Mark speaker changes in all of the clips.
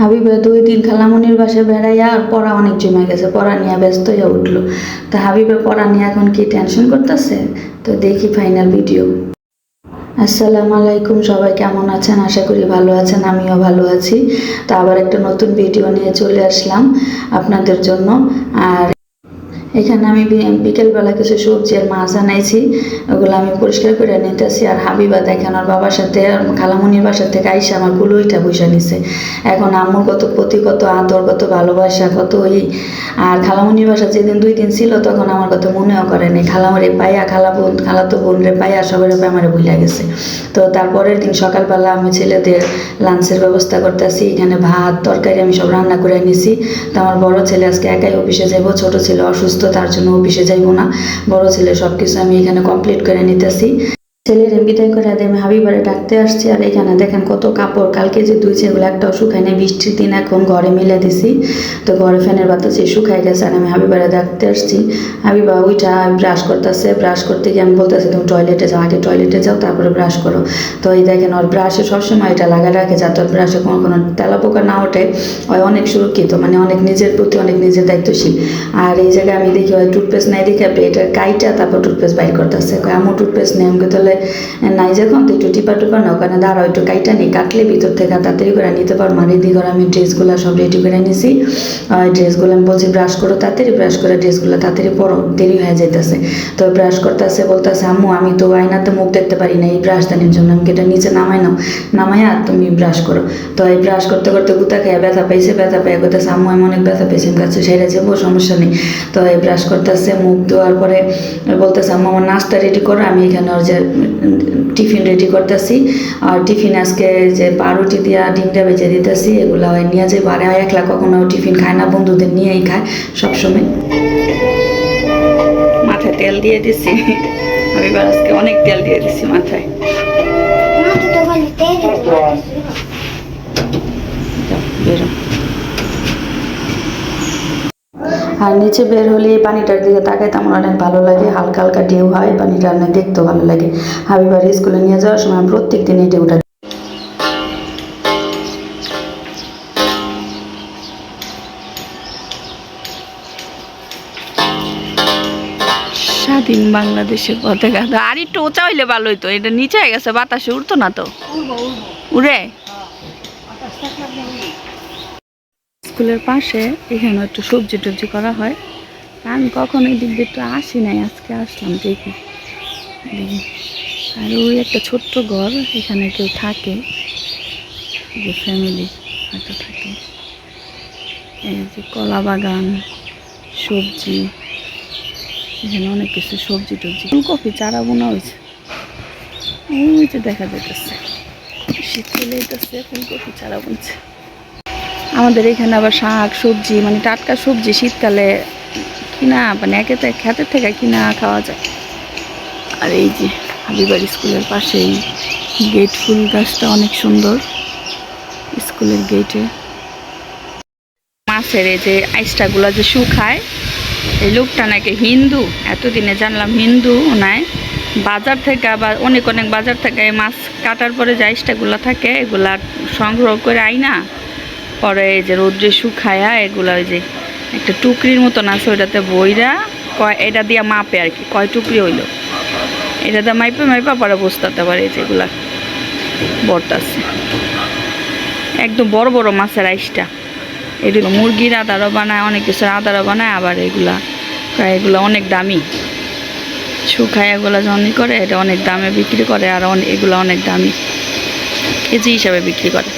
Speaker 1: হাবিবা 2 দিন খালামণির বাসায় বেড়াইয়া আর পড়া অনেক জমে গেছে, পড়া নিয়ে ব্যস্ত হয়ে উঠলো। তা হাবিবা পড়া নিয়ে এখন কি টেনশন করতেছে? তো দেখি ফাইনাল ভিডিও। আসসালামু আলাইকুম, সবাই কেমন আছেন? আশা করি ভালো আছেন, আমিও ভালো আছি। তো আবার একটা নতুন ভিডিও নিয়ে চলে আসলাম আপনাদের জন্য। আর এখানে আমি বিকেলবেলা কিছু সবজি আর মাছ আনাইছি, ওগুলো আমি পরিষ্কার করে নিতেছি। আর হাবিবা দেখেন ওর বাবার সাথে খালামণির বাসা থেকে আইসা আমার কুলোইটা বসে নিছে। এখন আম্মুর কত প্রতি কত আদর, কত ভালোবাসা, কত আর খালামণির বাসা যেদিন 2 দিন ছিল তখন আমার কথা মনেও করেনি। খালামরে পাইয়া খালাতো বোন রে পাইয়া সবাই আমারে ভুলে গেছে। তো তারপরের দিন সকালবেলা আমি ছেলেদের লাঞ্চের ব্যবস্থা করতেছি। এখানে ভাত তরকারি আমি সব রান্না করে নিছি। তো আমার বড় ছেলে আজকে একাই অফিসে যাইব, ছোট ছেলে অসুস্থ, তার জন্য অফিসে যাইব না। বড় ছেলে সব কিছু আমি এখানে কমপ্লিট করে নিতেছি। ছেলের বিদায় করে আমি হাবিবারে ডাকতে আসছি। আর এখানে দেখেন কত কাপড় কালকে যে ধুইছে এগুলো একটাও শুকায় নেই, বৃষ্টির দিন এখন ঘরে মিলে দিছি। তো ঘরে ফ্যানের বাতাসে শুকাই গেছে। আর আমি হাবিবারে ডাকতে আসছি। হাবিবা ওইটা ব্রাশ করতেছে, ব্রাশ করতে গিয়ে আমি বলতেছি তুমি টয়লেটে যাও, আগে টয়লেটে যাও তারপরে ব্রাশ করো। তো এই দেখেন ওর ব্রাশে সবসময় এটা লাগা রাখে যাতে ওর ব্রাশে কোনো তেলা পোকা না ওঠে। ওই অনেক সুরক্ষিত, মানে অনেক নিজের প্রতি অনেক নিজের দায়িত্বশীল। আর এই জায়গায় আমি দেখি ওই টুথপেস্ট নাই দেখে এটার কাইটা তারপর টুথপেস্ট বাইর করতেছে। আমার টুথপেস্ট নেই, আমাকে তাহলে নাই যখন তো একটু টিপা টুপা না ওখানে দাঁড়াও, একটু কাইটা নিই, কাটলে ভিতর থেকে তাড়াতাড়ি করে নিতে পারবো। আর এদিকে করে আমি ড্রেসগুলো সব রেডি করে নিছি। ড্রেসগুলো আমি বলছি ব্রাশ করো তাড়াতাড়ি, ব্রাশ করে ড্রেসগুলো তাড়াতাড়ি পরো, দেরি হয়ে যাইতেছে। তো ব্রাশ করতেছে, বলতেছে আম্মু আমি তো আয়নাতে মুখ দেখতে পারি না এই ব্রাশ দানির জন্য, আমি এটা নিচে নামাই নাও, নামাইয়া তুমি ব্রাশ করো। তো এই ব্রাশ করতে করতে গুতা খেয়ে ব্যথা পাইছে, ব্যথা পাইয়া করতেছে আম্মু আমি অনেক ব্যথা পেয়েছি। আমি কাছে সেরে যাবো, সমস্যা নেই। তো এই ব্রাশ করতেছে, মুখ ধোয়ার পরে বলতেছে আম্মু আমার নাস্তা রেডি করো, আমি এখানে ওর যে টিফিন রেডি করতেছি। আর টিফিন আজকে যে পাউরুটি দিয়া ডিমটা বেজে দিতেছি, এগুলো নিয়ে যাই। বারে একলা কখনো টিফিন খায় না, বন্ধুদের নিয়েই খায় সবসময়। মাথায় তেল দিয়ে দিছি, আমি আজকে অনেক তেল দিয়ে দিছি মাথায়। বেরো। আর নিচে বের হলে এই পানিটার দিকে তাকাইতে আমার অনেক ভালো লাগে, হালকা হালকা ঢেউ হয়, পানিটা অনেক দেখতেও ভালো লাগে। হাবিবার স্কুলে নিয়ে যাওয়ার সময় প্রত্যেক দিন এই ঢেউটা। স্বাধীন বাংলাদেশের পতাকা আর একটু উঁচা হইলে ভালো হইতো, এটা নিচে হয়ে গেছে, বাতাসে উঠতো না তো। উড়ে স্কুলের পাশে এখানে একটু সবজি টবজি করা হয়। আমি কখনো এই দিক দিয়ে একটু আসি নাই, আজকে আসলাম দেখি। আর ওই একটা ছোট্ট ঘর, এখানে কেউ থাকে, যে ফ্যামিলি হয়তো থাকে। এই যে কলা বাগান, সবজি, এখানে অনেক কিছু সবজি টবজি, ফুলকপি চারা বোনা হয়েছে, ওই যে দেখা যাইতেছে। শীত চলে যেতেছে, ফুলকপি চারা বুনছে। আমাদের এখানে আবার শাক সবজি, মানে টাটকা সবজি শীতকালে কিনা, মানে ক্ষেতের থেকে কিনা খাওয়া যায়। আর এই যে হাবিবার স্কুলের পাশেই গেট, ফুল গাছটা অনেক সুন্দর স্কুলের গেটে। মাছের এই যে আইসটাগুলো যে শুকায়, এই লোকটা নাকি হিন্দু, এতদিনে জানলাম হিন্দু নয়। বাজার থেকে আবার অনেক অনেক বাজার থেকে মাছ কাটার পরে যে আইসটাগুলো থাকে এগুলা সংগ্রহ করে আইনা পরে এই যে রোদ্রে শুকায়া এগুলা ওই যে একটা টুকরির মতন আছে, ওইটাতে বইরা এটা দিয়ে মাপে আর কি, কয় টুকরি হইলো এটা দিয়ে মাইপা পরে বসতে পারে। যেগুলা বর্তাছে একদম বড় বড় মাছের আইসটা, এগুলো মুরগির আদারও বানায়, অনেক কিছুর আদারও বানায়। আবার এগুলো অনেক দামি, শুকায় এগুলো যখন করে এটা অনেক দামে বিক্রি করে। আর এগুলো অনেক দামি, কেজি হিসাবে বিক্রি করে।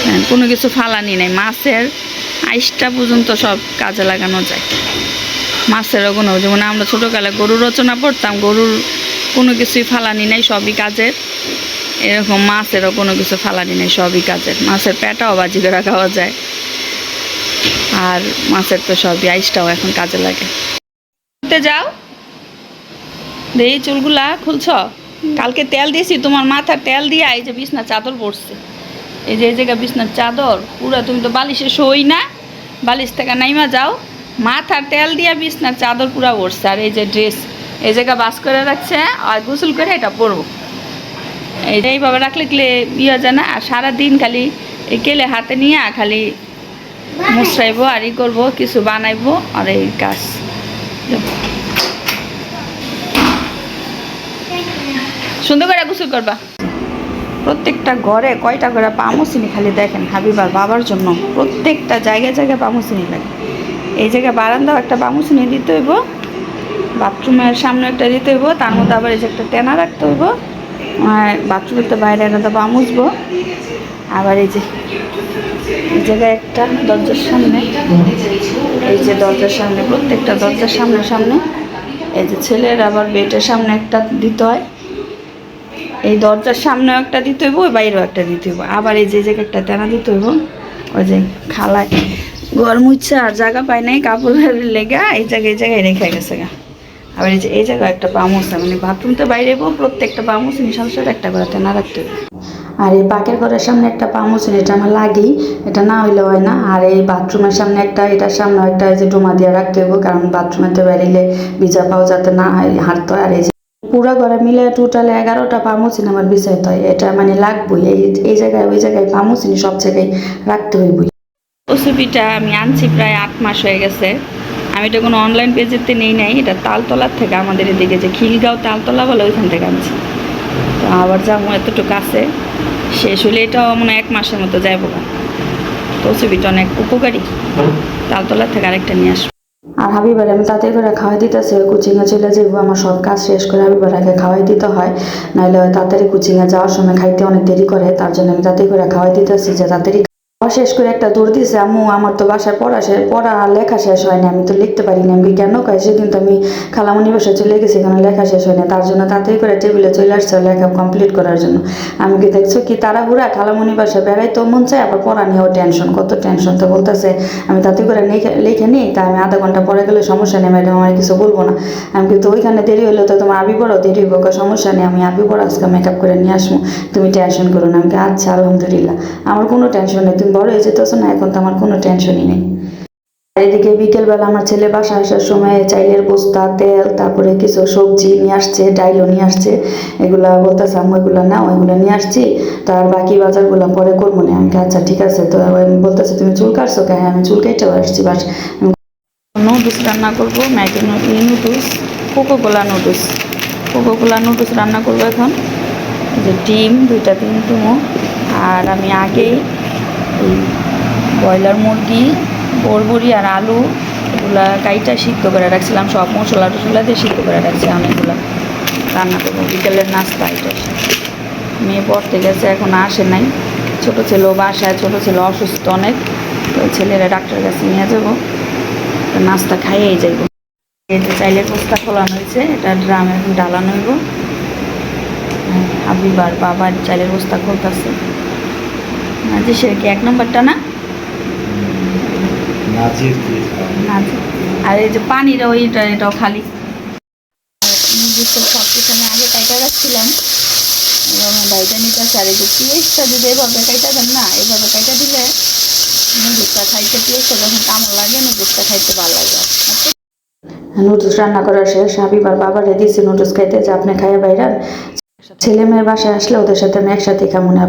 Speaker 1: হ্যাঁ, কোনো কিছু ফালানি নেই, মাছের আইসটা পর্যন্ত সব কাজে লাগানো যায়। মাছেরও কোনো, যেমন আমরা ছোটোকালে গরুর রচনা পড়তাম, গরুর কোনো কিছুই ফালানি নেই, সবই কাজের। এরকম মাছেরও কোনো কিছু ফালানি নেই, সবই কাজের। মাছের পেটাও বাজি করে খাওয়া যায়। আর মাছের তো সবই আইসটাও এখন কাজে লাগে। যাও এই চুলগুলা খুলছ, কালকে তেল দিয়েছি তোমার মাথার তেল দিয়ে। এই যে বিছনার চাদর পড়ছে, এই যে এই জায়গা বিছনার চাদর পুরো, তুমি তো বালিশে শোই না, বালিশ থেকে নাইমা যাও, মাথার তেল দিয়ে বিছনার চাদর পুরা পড়ছে। আর এই যে ড্রেস এই জায়গা বাস করে রাখছে, আর গোসল করে এটা পরবো। এইভাবে রাখলে ইয়ে যায় না। আর সারাদিন খালি এই কেলে হাতে নিয়ে খালি মুছরাইবো আর ই করবো, কিছু বানাইবো আর এই কাজ। সুন্দর করে গোসল করবা। প্রত্যেকটা ঘরে কয়টা করে পামোচিনি খালি দেখেন হাবিবার বাবার জন্য প্রত্যেকটা জায়গায় জায়গায় পামোচিনি লাগে। এই জায়গায় বারান্দাও একটা পামোচিনি দিতে হইব, বাথরুমের সামনে একটা দিতে হইব, তার মধ্যে আবার এই যে একটা টেনা রাখতে হইব, বাথরুমের তো বাইরে একটা পা মুছবো। আবার এই যে এই জায়গায় একটা দরজার সামনে, এই যে দরজার সামনে প্রত্যেকটা দরজার সামনে সামনে এই যে ছেলের আবার বেটের সামনে একটা দিতে হয়, এই দরজার সামনেও একটা দিতে হইব, ওই বাইরেও একটা দিতে হইব। আবার এই যে জায়গায় একটা তেনা দিতে হইব, ওই যে খালায় ঘর মুচ্ছে আর জায়গা পায় নাই কাপড়ের লেগা এই জায়গায় রেখে গেছে গা। আবার এই যে এই জায়গায় একটা পামোসা, মানে বাথরুমতে বাইরে প্রত্যেকটা পামোসা সাথে সাথে একটা করে তেনা রাখতে হবে। আর এই পাকের ঘরের সামনে একটা পামোসিন, এটা আমার লাগেই, এটা না হইলে হয় না। আর এই বাথরুমের সামনে একটা, এটার সামনে একটা এই যে ডোমা দিয়ে রাখতে হইব, কারণ বাথরুমেতে বেরিয়ে ভিজা পাও যাতে না হাঁটতে হয়। আর এই যে পুরা ঘরে মিলে টোটাল 11টা পামোসিন আমার বিছাইতে হয়, এটা মানে লাগবই। এই জায়গায় ওই জায়গায় পামোসিনি সব জায়গায় রাখতে হইবই। রেসিপিটা আমি আনছি প্রায় 8 মাস হয়ে গেছে। আমি এটা কোনো অনলাইন পেজেতে নেই নাই, এটা তালতলার থেকে, আমাদের এদিকে যে খিলগাঁও তালতলা বলে ওইখান থেকে আনছি। তো আবার যাবো এতটুকু আছে, শেষ হলে এটাও মনে 1 মাসের মতো যাইব। তো রেসিপিটা অনেক উপকারী, তালতলার থেকে আরেকটা নিয়ে আসবো। আর হাবিবার আমি তাতে করে খাওয়াই দিতেছে, কোচিংয়ে চলে যাবো, আমার সব কাজ শেষ করে হাবিবার আগে খাওয়াই দিতে হয়, নাহলে তাড়াতাড়ি কোচিংয়ে যাওয়ার সময় খাইতে অনেক দেরি করে, তার জন্য আমি তাতে করে খাওয়াই দিতেছি যে তাড়াতাড়ি শেষ করে একটা দৌড় দিয়েছে। আম্মু আমার তো বাসায় পড়া লেখা শেষ হয়নি, আমি তো লিখতে পারি না। আমি কেন কয় সেদিন তো আমি খালামণি বাসায় চলে গেছি, এখানে লেখা শেষ হয়নি, তার জন্য তাড়াতাড়ি করে টেবিলে চলে আসছে লেখা কমপ্লিট করার জন্য। আমি কি দেখছো কি তাড়াহুড়া, খালামণি বাসায় বেড়াইতেও মন চায়, আবার পড়া নিয়েও টেনশন, কত টেনশন। তো বলতেছে আমি তাড়াতাড়ি করে লিখে নিই, তা আমি আধা ঘন্টা পরে গেলে সমস্যা নেই ম্যাডাম, আমার কিছু বলবো না। আমি কিন্তু ওইখানে দেরি হলে তো তোমার আবি পড়াও দেরি হইব, সমস্যা নেই, আমি আবি পড়া আজকে মেকআপ করে নিয়ে আসবো, তুমি টেনশন করো না। আমি আচ্ছা আলহামদুলিল্লাহ, আমার কোনো টেনশন নেই, তুমি বড় হয়ে যেতেছো না, এখন তো আমার কোনো টেনশনই নেই। এদিকে বিকেলবেলা আমার ছেলে বাসা আসার সময় চাইলের বস্তা, তেল, তারপরে কিছু সবজি নিয়ে আসছে, ডাইলও নিয়ে আসছে। এগুলা বলতেছে আম্মু এগুলো নাও, এগুলো নিয়ে আসছি, তার বাকি বাজারগুলো পরে করবো না। আমি আচ্ছা ঠিক আছে। তো বলতেছে তুমি চুল কাটছো? হ্যাঁ আমি চুল কেটেও আসছি। বাস নুডলস রান্না করবো, ম্যাগি নুডলস, কোকোকোলা নুডলস রান্না করবো এখন। যে ডিম 2টা 3 আর আমি আগেই এই ব্রয়লার মুরগি, বরবরি আর আলু এগুলা কাইটা সিদ্ধ করে রাখছিলাম, সব মশলা টশলা দিয়ে সিদ্ধ করে রাখছিলাম। এগুলো রান্না করবো বিকেলের নাস্তা। এটা মেয়ে পড়তে গেছে, এখন আসে নাই। ছোটো ছেলেও বাসায়, ছোটো ছেলে অসুস্থ অনেক, তো ছেলেরা ডাক্তারের কাছে নিয়ে যাবো, নাস্তা খাইয়েই যাইব। এই যে চাইলের বস্তা খোলানো হয়েছে, এটা ড্রামে এখন ডালানো হইব। হাবিবার বাবার চাইলের বস্তা খুলতেছে। নাজি সে কি 1 নম্বরটা না? আর এই যে পানির এটাও খালি। সব কিছু আমি আগে কাইটা রাখছিলাম, এবার বাইটা নিতে আসে। আর এই যে পেঁয়াজটা যদি এভাবে কাইটা দেন না, এভাবে কাইটা দিলে নুডলসটা খাইতে, পেঁয়াজটা যখন কামড় লাগে নুডলসটা খাইতে ভালো লাগে। নুডলস রান্না করার শেষ, হাবিবার বাবারে দিয়েছি নুডলস খাইতে, যে আপনি খাইয়ে বাইরান, ছেলে মেয়ের বাসায় আসলে ওদের সাথে আমি একসাথে খাবো না।